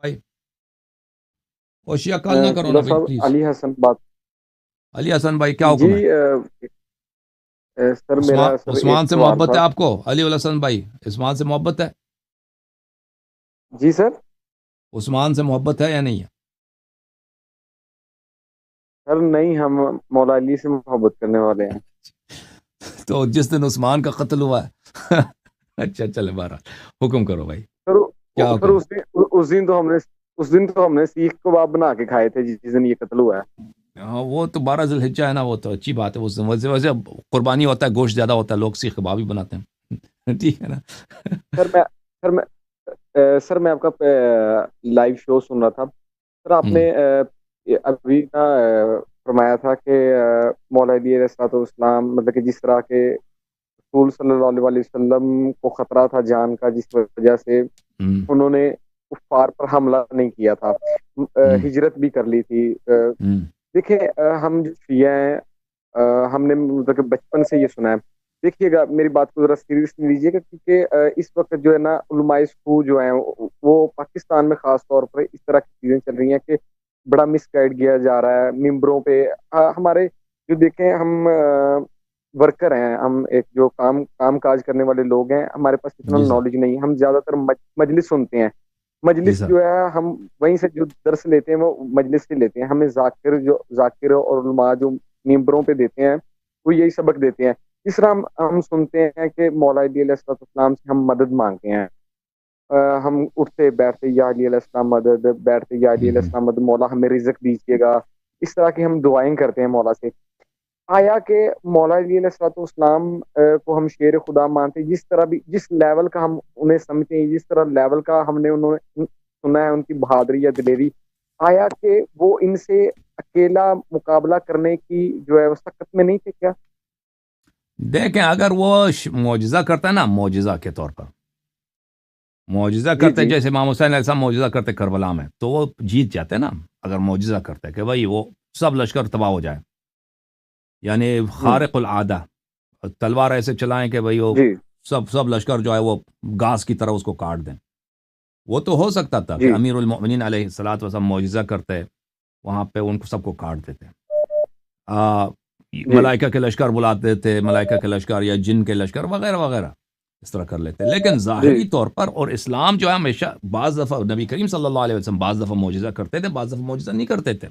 بھائی ہوشیا کال نہ کرو نا ملا بھائی صاحب پلیز. علی حسن بات. علی حسن بھائی کیا جی حکم ہے؟ سر عثمان میرا سر ایک عثمان سے سوال محبت تھا. ہے آپ کو؟ علی الحسن بھائی عثمان سے محبت ہے؟ جی سر. عثمان سے محبت ہے یا نہیں ہے؟ سر نہیں، ہم مولا علی سے محبت کرنے والے ہیں. تو جس دن عثمان کا قتل ہوا ہے اچھا چلے بہرحال حکم کرو بھائی. سر کیا سر حکم؟ اس دن تو ہم نے سیخ کباب بنا کے کھائے تھے جس دن یہ قتل ہوا ہے. ہاں وہ تو 12 ذی الحجہ ہے نا، وہ تو اچھی بات ہے. اس وجہ وجہ قربانی ہوتا ہے، گوشت زیادہ ہوتا ہے، لوگ سیخ کباب بھی بناتے ہیں ٹھیک ہے نا. سر میں سر میں سر میں آپ کا لائیو شو سن رہا تھا. سر آپ ہوں، نے ابھی نا فرمایا تھا کہ مولا علی علیہ الصلوۃ والسلام مطلب کہ جس طرح کے رسول صلی اللہ علیہ وسلم کو خطرہ تھا جان کا، جس وجہ سے ہوں، انہوں نے کفار پر حملہ نہیں کیا تھا، ہوں، ہجرت بھی کر لی تھی. ہوں، دیکھیں ہم جو شیعہ ہیں ہم نے مطلب کہ بچپن سے یہ سنا ہے. دیکھیے گا میری بات کو ذرا سیریس لیجیے گا، کیونکہ اس وقت جو ہے نا علماء سو جو ہیں وہ پاکستان میں خاص طور پر اس طرح کی چیزیں چل رہی ہیں کہ بڑا مس گائیڈ کیا جا رہا ہے ممبروں پہ. ہمارے جو دیکھیں ہم ورکر ہیں، ہم ایک جو کام کاج کرنے والے لوگ ہیں، ہمارے پاس اتنا جی سر، نالج نہیں. ہم زیادہ تر مجلس سنتے ہیں. جی مجلس سر، جو ہے ہم وہیں سے جو درس لیتے ہیں وہ مجلس سے لیتے ہیں. ہمیں ذاکر اور علماء جو ممبروں پہ دیتے ہیں وہ یہی سبق دیتے ہیں. اس طرح ہم سنتے ہیں کہ مولا علی علیہ السلام سے ہم مدد مانگتے ہیں. ہم اٹھتے بیٹھتے یا علی علیہ السلام مدد، بیٹھتے یا علی ہوں، علیہ ہوں. السلام مدد، مولا ہمیں رزق دیجیے گا. اس طرح کی ہم دعائیں کرتے ہیں مولا سے. آیا کہ مولا علی علیہ السلام کو ہم شیر خدا مانتے ہیں، جس طرح بھی جس لیول کا ہم انہیں سمجھتے ہیں، جس طرح لیول کا ہم نے انہوں سنا ہے ان کی بہادری یا دلیری، آیا کہ وہ ان سے اکیلا مقابلہ کرنے کی جو ہے وہ سخت میں نہیں تھے کیا؟ دیکھیں اگر وہ معجزہ کرتا ہے نا، معجزہ کے طور پر معجزہ جی کرتے جی جیسے امام حسین علیہ السلام معجزہ کرتے کربلا میں، تو وہ جیت جاتے نا. اگر معجزہ کرتے کہ بھائی وہ سب لشکر تباہ ہو جائے، یعنی ہوں خارق العادہ، تلوار ایسے چلائیں کہ بھائی وہ جی سب لشکر جو ہے وہ گھاس کی طرح اس کو کاٹ دیں. وہ تو ہو سکتا تھا کہ جی امیر المؤمنین علیہ الصلوۃ والسلام معجزہ کرتے، وہاں پہ ان کو سب کو کاٹ دیتے. آ، جی ملائکہ کے لشکر بلاتے تھے، ملائکہ کے لشکر یا جن کے لشکر وغیرہ وغیرہ اس طرح کر لیتے. لیکن جی ظاہری طور پر اور اسلام جو ہے ہمیشہ بعض دفعہ نبی کریم صلی اللہ علیہ وسلم بعض دفعہ معجزہ کرتے تھے، بعض دفعہ معجزہ نہیں کرتے تھے.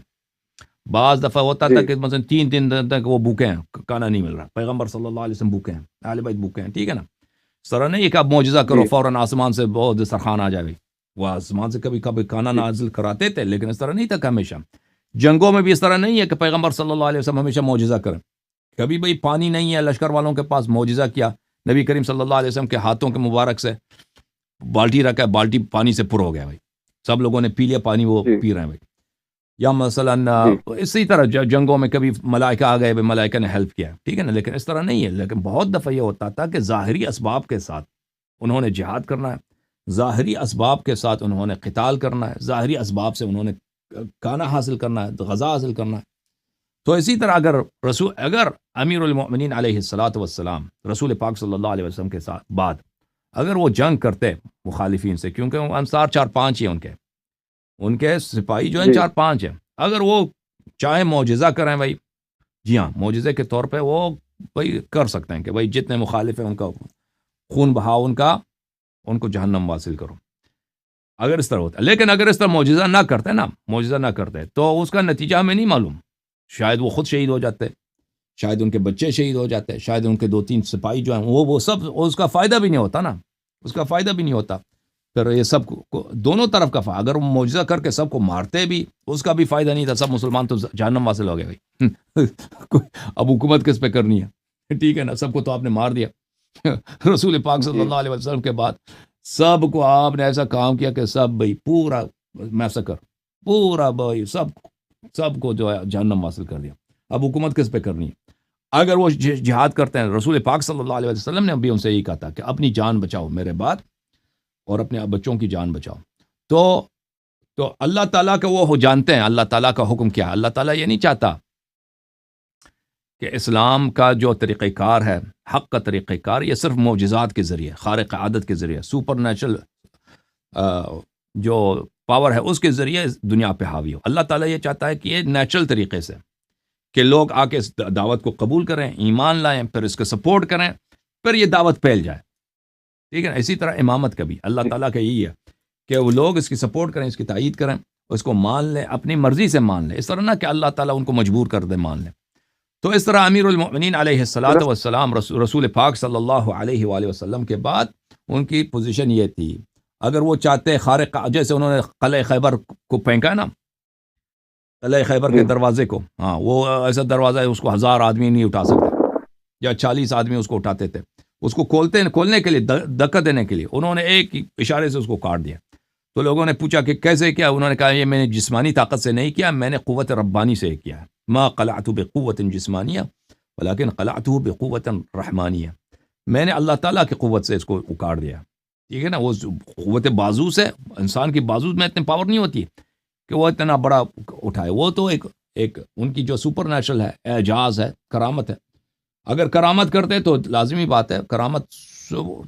بعض دفعہ ہوتا جی تھا کہ مثلا 3 دن تک وہ بھوکے ہیں، کھانا نہیں مل رہا، پیغمبر صلی اللہ علیہ وسلم بھوکے ہیں، اہل بیت بھوکے ہیں، ٹھیک ہے نا. اس طرح نہیں ہے کہ آپ معجزہ کرو جی فوراً آسمان سے بہت دسترخوان آ جائے. وہ آسمان سے کبھی کبھی کھانا جی نازل کراتے تھے، لیکن اس طرح نہیں تھا کہ ہمیشہ. جنگوں میں بھی اس طرح نہیں ہے کہ پیغمبر صلی اللہ علیہ وسلم ہمیشہ معجزہ کریں. کبھی بھئی پانی نہیں ہے لشکر والوں کے پاس، معجزہ کیا، نبی کریم صلی اللہ علیہ وسلم کے ہاتھوں کے مبارک سے بالٹی رکھا، بالٹی پانی سے پر ہو گیا بھائی، سب لوگوں نے پی لیا پانی، وہ جی پی رہے ہیں بھائی. یا مثلا جی اسی طرح جنگوں میں کبھی ملائکہ آ گئے، ملائکہ نے ہیلپ کیا، ٹھیک ہے نا. لیکن اس طرح نہیں ہے. لیکن بہت دفعہ یہ ہوتا تھا کہ ظاہری اسباب کے ساتھ انہوں نے جہاد کرنا ہے، ظاہری اسباب کے ساتھ انہوں نے قتال کرنا ہے، ظاہری اسباب سے انہوں نے کھانا حاصل کرنا ہے، غذا حاصل کرنا ہے. تو اسی طرح اگر امیر المؤمنین علیہ الصلوۃ والسلام رسول پاک صلی اللہ علیہ وسلم کے ساتھ بعد اگر وہ جنگ کرتے مخالفین سے، کیونکہ وہ انصار 4-5 ہی ہیں، ان کے سپاہی جو ہیں جی 4-5 ہیں، اگر وہ چاہے معجزہ کریں بھائی، جی ہاں معجزے کے طور پہ وہ بھائی کر سکتے ہیں کہ بھائی جتنے مخالف ہیں ان کا خون بہاؤ، ان کو جہنم واصل کرو، اگر اس طرح ہوتا ہے. لیکن اگر اس طرح معجزہ نہ کرتے نا، معجزہ نہ کرتے تو اس کا نتیجہ ہمیں نہیں معلوم. شاید وہ خود شہید ہو جاتے، شاید ان کے بچے شہید ہو جاتے، شاید ان کے 2-3 سپاہی جو ہیں وہ سب، اس کا فائدہ بھی نہیں ہوتا نا، اس کا فائدہ بھی نہیں ہوتا. پھر یہ سب دونوں طرف کا اگر وہ معجزہ کر کے سب کو مارتے بھی، اس کا بھی فائدہ نہیں تھا، سب مسلمان تو جہنم واصل ہو گئے بھائی. اب حکومت کس پہ کرنی ہے، ٹھیک ہے نا، سب کو تو آپ نے مار دیا. رسول پاک صلی جی اللہ علیہ وسلم کے بعد سب کو آپ نے ایسا کام کیا کہ سب بھائی پورا میسکر، پورا بھائی سب کو جو ہے جہنم حاصل کر دیا. اب حکومت کس پہ کرنی ہے؟ اگر وہ جہاد کرتے ہیں، رسول پاک صلی اللہ علیہ وسلم نے بھی ان سے یہی کہا تھا کہ اپنی جان بچاؤ میرے بعد، اور اپنے بچوں کی جان بچاؤ. تو اللہ تعالیٰ کا وہ جانتے ہیں اللہ تعالیٰ کا حکم کیا ہے. اللہ تعالیٰ یہ نہیں چاہتا کہ اسلام کا جو طریقہ کار ہے، حق کا طریقہ کار، یہ صرف معجزات کے ذریعے، خارق عادت کے ذریعے، سپر نیچرل جو پاور ہے اس کے ذریعے اس دنیا پہ حاوی ہو. اللہ تعالیٰ یہ چاہتا ہے کہ یہ نیچرل طریقے سے کہ لوگ آ کے اس دعوت کو قبول کریں، ایمان لائیں، پھر اس کو سپورٹ کریں، پھر یہ دعوت پھیل جائے. ٹھیک ہے نا. اسی طرح امامت کا بھی اللہ تعالیٰ کا یہی ہے کہ وہ لوگ اس کی سپورٹ کریں، اس کی تائید کریں، اس کو مان لیں، اپنی مرضی سے مان لیں. اس طرح نہ کہ اللہ تعالیٰ ان کو مجبور کر دے مان لیں. تو اس طرح امیر المؤمنین علیہ الصلاۃ والسلام رسول پاک صلی اللہ علیہ وآلہ وسلم کے بعد ان کی پوزیشن یہ تھی، اگر وہ چاہتے خارق، جیسے انہوں نے قلعہ خیبر کو پھینکا نا، قلعہ خیبر کے دروازے کو، ہاں وہ ایسا دروازہ ہے اس کو 1000 آدمی نہیں اٹھا سکتے یا 40 آدمی اس کو اٹھاتے تھے. اس کو کھولنے کے لیے، دھکا دینے کے لیے انہوں نے ایک اشارے سے اس کو کاٹ دیا. تو لوگوں نے پوچھا کہ کیسے کیا؟ انہوں نے کہا یہ میں نے جسمانی طاقت سے نہیں کیا، میں نے قوت ربانی سے کیا ہے. ما قلعت بقوت جسمانیہ ولکن قلعت بقوت رحمانیہ. میں نے اللہ تعالیٰ کی قوت سے اس کو اکاڑ دیا. ٹھیک ہے نا. وہ قوت بازو سے، انسان کی بازو میں اتنی پاور نہیں ہوتی کہ وہ اتنا بڑا اٹھائے. وہ تو ایک ان کی جو سپر نیچرل ہے، اعجاز ہے، کرامت ہے. اگر کرامت کرتے تو لازمی بات ہے، کرامت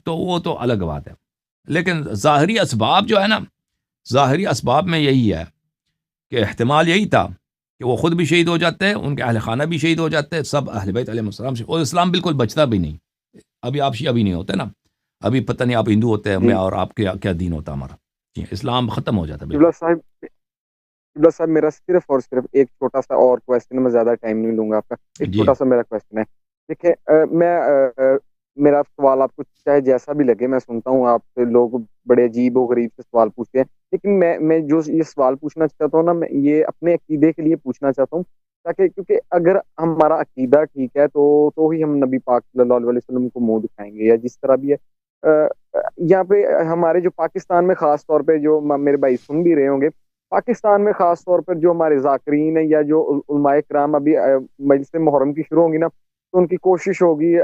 تو وہ تو الگ بات ہے. لیکن ظاہری اسباب جو ہے نا، ظاہری اسباب میں یہی ہے کہ احتمال یہی تھا کہ وہ خود بھی شہید ہو جاتے ہیں، ان کے اہل خانہ بھی شہید ہو جاتے ہیں، سب اہل بیت علیہ السلام سے، اور اسلام بالکل بچتا بھی نہیں. ابھی آپ شیعہ بھی نہیں ہوتے نا، ابھی پتہ نہیں آپ ہندو ہوتے ہیں میں اور آپ کے کیا دین ہوتا ہمارا. جی اسلام ختم ہو جاتا بالکل. قبلہ صاحب میرا صرف اور صرف ایک چھوٹا سا اور کویسچن، میں زیادہ ٹائم نہیں لوں گا آپ کا. ایک چھوٹا سا میرا کویسچن ہے. دیکھیں میں میرا سوال آپ کو چاہے جیسا بھی لگے، میں سنتا ہوں آپ سے لوگ بڑے عجیب و غریب سے سوال پوچھتے ہیں، لیکن میں جو یہ سوال پوچھنا چاہتا ہوں نا، میں یہ اپنے عقیدے کے لیے پوچھنا چاہتا ہوں، تاکہ کیونکہ اگر ہمارا عقیدہ ٹھیک ہے تو ہی ہم نبی پاک صلی اللہ علیہ وسلم کو منہ دکھائیں گے، یا جس طرح بھی ہے. یہاں پہ ہمارے جو پاکستان میں خاص طور پہ جو میرے بھائی سن بھی رہے ہوں گے، پاکستان میں خاص طور پر جو ہمارے ذاکرین ہیں یا جو علماء کرام، ابھی مجلس محرم کی شروع ہوگی نا، تو ان کی کوشش ہوگی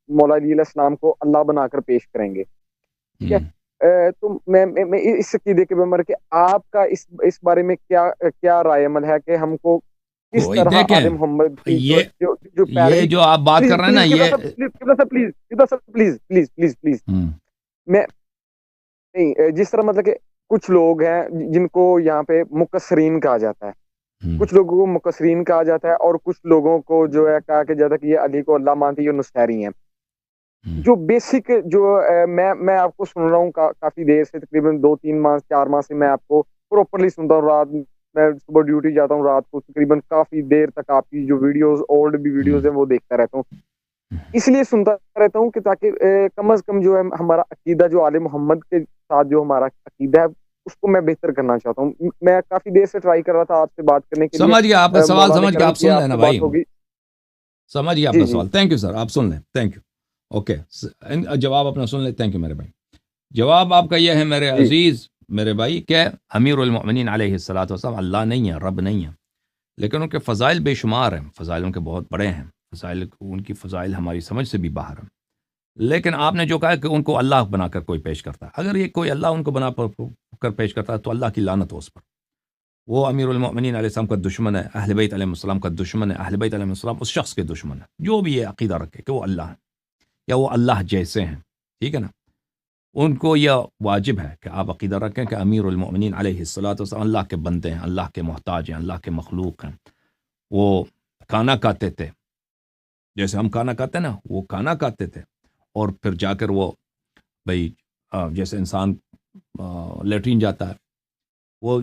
مولا علی علیہ السلام کو اللہ بنا کر پیش کریں گے. ٹھیک ہے. تو میں اس عقیدے کے بمر کہ آپ کا اس بارے میں کیا رائے عمل ہے کہ ہم کو کس طرح آل محمد کی یہ جو آپ بات کر رہے ہیں نا، یہ پلیز میں نہیں، جس طرح مطلب کہ کچھ لوگ ہیں جن کو یہاں پہ مقصرین کہا جاتا ہے، کچھ لوگوں کو مقصرین کہا جاتا ہے، اور کچھ لوگوں کو جو ہے کہا کہ جاتا ہے کہ یہ علی کو اللہ مانتی، یہ نصیری ہیں. جو بیسک جو میں آپ کو سن رہا ہوں کافی دیر سے، تقریباً 2-3 ماہ 4 ماہ سے میں آپ کو پراپرلی سنتا ہوں. رات میں صبح ڈیوٹی جاتا ہوں، رات کو تقریباً کافی دیر تک آپ کی جو ویڈیوز، اولڈ بھی ویڈیوز ہیں، وہ دیکھتا رہتا ہوں. اس لیے سنتا رہتا ہوں کہ تاکہ کم از کم جو ہے ہمارا عقیدہ جو آل محمد کے ساتھ جو ہمارا عقیدہ ہے اس کو میں بہتر کرنا چاہتا ہوں. میں کافی دیر سے ٹرائی کر رہا تھا آپ سے بات کرنے کے لیے. سمجھ گیا آپ کا سوال، سمجھ گیا، آپ سن لینا بھائی، سمجھ گیا آپ کا جی سوال. تھینک یو سر، آپ سن لیں. Thank you. اوکے، جواب اپنا سن لیں. تھینک یو میرے بھائی. جواب آپ کا یہ ہے میرے عزیز میرے بھائی کہ امیر المؤمنین علیہ الصلوۃ والسلام اللہ نہیں ہے، رب نہیں ہے، لیکن ان کے فضائل بے شمار ہیں. فضائل ان کے بہت بڑے ہیں، فضائل ان کی فضائل ہماری سمجھ سے بھی باہر ہیں. لیکن آپ نے جو کہا کہ ان کو اللہ بنا کر کوئی پیش کرتا ہے، اگر یہ کوئی اللہ ان کو بنا کر پیش کرتا ہے تو اللہ کی لعنت ہو اس پر. وہ امیر المؤمنین علیہ السلام کا دشمن ہے، اہل بیت علیہ السلام کا دشمن ہے، اہل بیت علیہ السلام اس شخص کے دشمن ہے جو بھی یہ عقیدہ رکھے کہ وہ اللہ ہے یا وہ اللہ جیسے ہیں. ٹھیک ہے نا. ان کو یہ واجب ہے کہ آپ عقیدہ رکھیں کہ امیر المؤمنین علیہ الصلوۃ والسلام اللہ کے بندے ہیں، اللہ کے محتاج ہیں، اللہ کے مخلوق ہیں. وہ کھانا کھاتے تھے جیسے ہم کھانا کھاتے ہیں نا، وہ کھانا کھاتے تھے، اور پھر جا کر وہ بھائی جیسے انسان لیٹرین جاتا ہے، وہ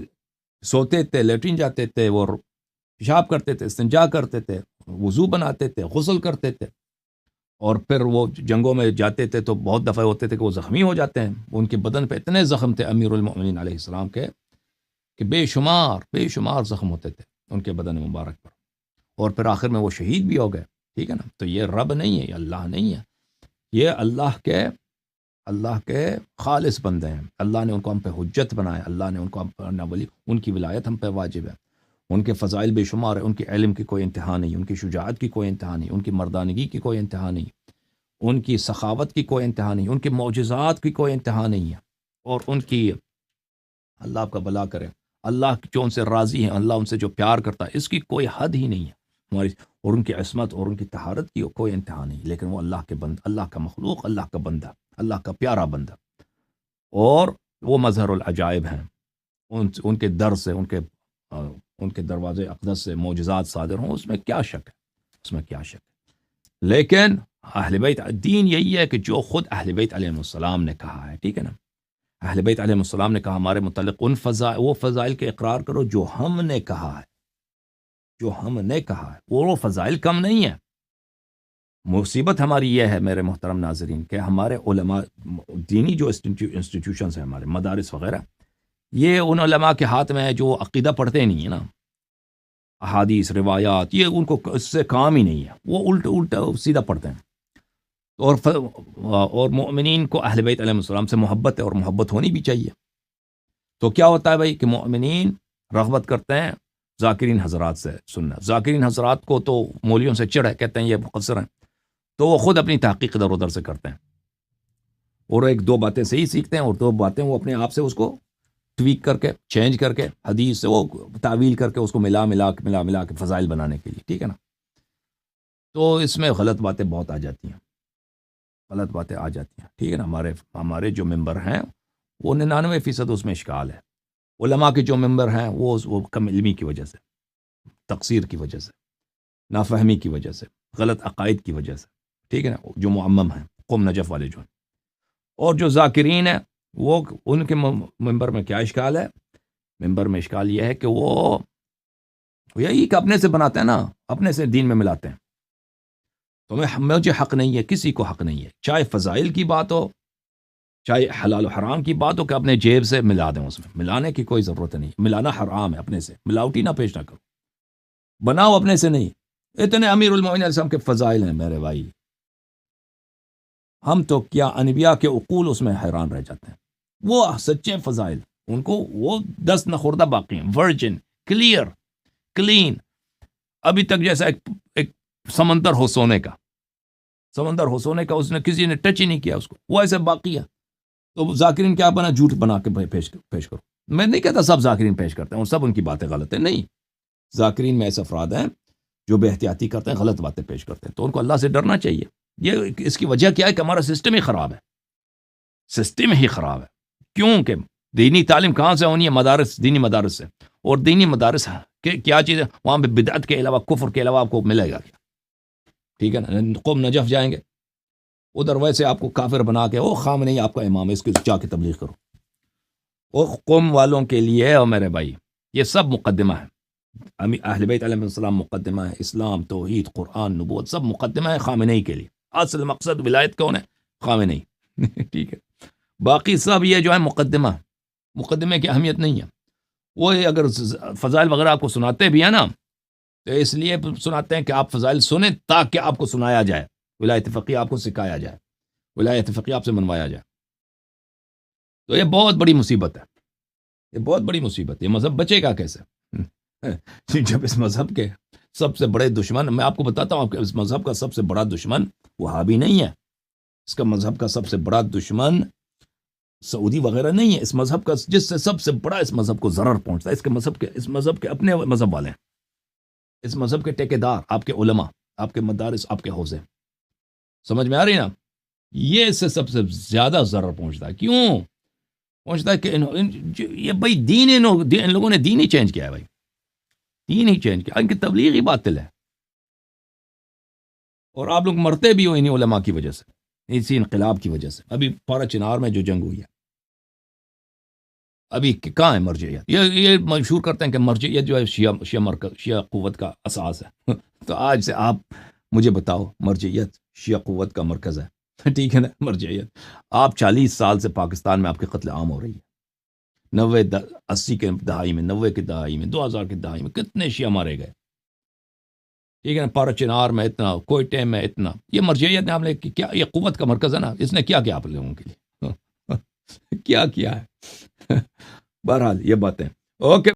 سوتے تھے، لیٹرین جاتے تھے، وہ پیشاب کرتے تھے، استنجا کرتے تھے، وضو بناتے تھے، غسل کرتے تھے، اور پھر وہ جنگوں میں جاتے تھے تو بہت دفعہ ہوتے تھے کہ وہ زخمی ہو جاتے ہیں. ان کے بدن پہ اتنے زخم تھے امیر المؤمنین علیہ السلام کے کہ بے شمار زخم ہوتے تھے ان کے بدن مبارک پر، اور پھر آخر میں وہ شہید بھی ہو گئے. ٹھیک ہے نا. تو یہ رب نہیں ہے، یہ اللہ نہیں ہے، یہ اللہ کے خالص بندے ہیں. اللہ نے ان کو ہم پہ حجت بنایا، اللہ نے ان کو ہم پہ ولی، ان کی ولایت ہم پہ واجب ہے. ان کے فضائل بے شمار ہے، ان کے علم کی کوئی انتہا نہیں، ان کی شجاعت کی کوئی انتہا نہیں، ان کی مردانگی کی کوئی انتہا نہیں، ان کی سخاوت کی کوئی انتہا نہیں، ان کے معجزات کی کوئی انتہا نہیں ہے. اور ان کی، اللہ آپ کا بھلا کرے، اللہ جو ان سے راضی ہیں، اللہ ان سے جو پیار کرتا ہے، اس کی کوئی حد ہی نہیں ہے ہماری. اور ان کی عصمت اور ان کی طہارت کی کوئی انتہا نہیں. لیکن وہ اللہ کے بندہ، اللہ کا مخلوق، اللہ کا بندہ، اللہ کا پیارا بندہ، اور وہ مظہر العجائب ہیں. ان کے در سے، ان کے دروازے اقدس سے معجزات صادر ہوں، اس میں کیا شک ہے، اس میں کیا شک ہے؟ لیکن اہل بیت دین یہی ہے کہ جو خود اہل بیت علیہ السلام نے کہا ہے، ٹھیک ہے نا، اہل بیت علیہ السلام نے کہا ہمارے متعلق ان وہ فضائل کے اقرار کرو جو ہم نے کہا ہے، جو ہم نے کہا ہے، وہ فضائل کم نہیں ہے۔ مصیبت ہماری یہ ہے میرے محترم ناظرین کہ ہمارے علماء دینی جو انسٹیٹیوشنز ہیں، ہمارے مدارس وغیرہ، یہ ان علماء کے ہاتھ میں ہے جو عقیدہ پڑھتے نہیں ہیں نا، احادیث روایات، یہ ان کو اس سے کام ہی نہیں ہے، وہ الٹا سیدھا پڑھتے ہیں۔ اور مؤمنین کو اہل بیت علیہ السلام سے محبت ہے، اور محبت ہونی بھی چاہیے۔ تو کیا ہوتا ہے بھائی کہ مؤمنین رغبت کرتے ہیں ذاکرین حضرات سے سننا۔ ذاکرین حضرات کو تو مولیوں سے چڑھ ہے، کہتے ہیں یہ مقصر ہیں، تو وہ خود اپنی تحقیق ادھر ادھر سے کرتے ہیں، اور ایک دو باتیں صحیح سیکھتے ہیں، اور دو باتیں وہ اپنے آپ سے اس کو ٹویک کر کے، چینج کر کے، حدیث سے وہ تعویل کر کے اس کو ملا کے فضائل بنانے کے لیے، ٹھیک ہے نا۔ تو اس میں غلط باتیں بہت آ جاتی ہیں، غلط باتیں آ جاتی ہیں، ٹھیک ہے نا۔ ہمارے جو ممبر ہیں وہ 99% اس میں اشکال ہے۔ علماء کے جو ممبر ہیں وہ کم علمی کی وجہ سے، تقصیر کی وجہ سے، نافہمی کی وجہ سے، غلط عقائد کی وجہ سے، ٹھیک ہے نا، جو معمم ہیں، قوم نجف والے جو ہیں۔ اور جو ذاکرین ہیں، وہ ان کے ممبر میں کیا اشکال ہے؟ ممبر میں اشکال یہ ہے کہ وہ یہی کہ اپنے سے بناتے ہیں نا، اپنے سے دین میں ملاتے ہیں۔ تو مجھے حق نہیں ہے، کسی کو حق نہیں ہے، چاہے فضائل کی بات ہو، چاہے حلال و حرام کی بات ہو، کہ اپنے جیب سے ملا دیں، اس میں ملانے کی کوئی ضرورت نہیں، ملانا حرام ہے، اپنے سے ملاوٹی نہ پیش نہ کرو، بناؤ اپنے سے نہیں۔ اتنے امیر المومنین علیہ السلام کے فضائل ہیں میرے بھائی، ہم تو کیا انبیاء کے عقول اس میں حیران رہ جاتے ہیں، وہ سچے فضائل، ان کو وہ 10 نخوردہ باقی ہیں، ورجن، کلیئر، کلین، ابھی تک جیسا ایک سمندر ہو سونے کا، سمندر ہو سونے کا، اس نے کسی نے ٹچ ہی نہیں کیا اس کو، وہ ایسے باقی ہے۔ تو ذاکرین کیا بنا؟ جھوٹ بنا کے پیش کرو۔ میں نہیں کہتا سب ذاکرین پیش کرتے ہیں، سب ان کی باتیں غلط ہیں، نہیں، ذاکرین میں ایسے افراد ہیں جو بے احتیاطی کرتے ہیں، غلط باتیں پیش کرتے ہیں، تو ان کو اللہ سے ڈرنا چاہیے۔ یہ اس کی وجہ کیا ہے کہ ہمارا سسٹم ہی خراب ہے، سسٹم ہی خراب ہے۔ کیونکہ دینی تعلیم کہاں سے ہونی ہے؟ مدارس، دینی مدارس سے، اور دینی مدارس کیا چیز ہے؟ وہاں پہ بدعت کے علاوہ، کفر کے علاوہ آپ کو ملے گا کیا؟ ٹھیک ہے نا، قوم نجف جائیں گے ادھر، ویسے آپ کو کافر بنا کے، وہ خامنئی آپ کا امام ہے، اس کے جا کے تبلیغ کرو۔ وہ قوم والوں کے لیے، اور میرے بھائی یہ سب مقدمہ ہے، اہل بیت علیہ السلام مقدمہ ہے، اسلام، توحید، قرآن، نبوت، سب مقدمہ ہے خامنئی کے لیے۔ اصل مقصد ولایت کون ہے؟ خامنئی ٹھیک ہے، باقی سب یہ جو ہے مقدمے کی اہمیت نہیں ہے۔ وہ اگر فضائل وغیرہ آپ کو سناتے بھی ہیں نا، تو اس لیے سناتے ہیں کہ آپ فضائل سنیں تاکہ آپ کو سنایا جائے، ولایت فقیہ آپ کو سکھایا جائے، ولایت فقیہ آپ سے منوایا جائے۔ تو یہ بہت بڑی مصیبت ہے، یہ بہت بڑی مصیبت ہے۔ یہ مذہب بچے گا کیسے جب اس مذہب کے سب سے بڑے دشمن، میں آپ کو بتاتا ہوں، اس مذہب کا سب سے بڑا دشمن وہابی نہیں ہے، اس کا مذہب کا سب سے بڑا دشمن سعودی وغیرہ نہیں ہے، اس مذہب کا جس سے سب سے بڑا اس مذہب کو ضرر پہنچتا ہے، اس مذہب کے اپنے مذہب والے ہیں، اس مذہب کے ٹھیکیدار، آپ کے علماء، آپ کے مدارس، آپ کے حوزے، سمجھ میں آ رہی نا؟ یہ اس سے سب سے زیادہ ضرر پہنچتا ہے۔ کیوں پہنچتا ہے؟ کہ یہ بھائی دین، ان لوگوں نے دین ہی چینج کیا ہے، بھائی دین ہی چینج کیا، ان کی تبلیغ ہی باطل ہے، اور آپ لوگ مرتے بھی ہو انہی علماء کی وجہ سے، اسی انقلاب کی وجہ سے۔ ابھی پارا چنار میں جو جنگ ہوئی ہے، ابھی کہاں ہے مرجعیت؟ یہ مشہور کرتے ہیں کہ مرجعیت جو ہے شیعہ قوت کا اساس ہے تو آج سے آپ مجھے بتاؤ، مرجعیت شیعہ قوت کا مرکز ہے، ٹھیک ہے نا؟ مرجعیت، آپ 40 سال سے پاکستان میں آپ کے قتل عام ہو رہی ہے، 80 کے دہائی میں، 90 کے دہائی میں، 2000 کے دہائی میں کتنے شیعہ مارے گئے، ٹھیک ہے نا؟ پارا چنار میں اتنا، کوئٹے میں اتنا، یہ مرجعیت نے آپ نے کیا، یہ قوت کا مرکز ہے نا، اس نے کیا کیا آپ لوگوں کے لیے کیا ہے بہرحال یہ باتیں اوکے۔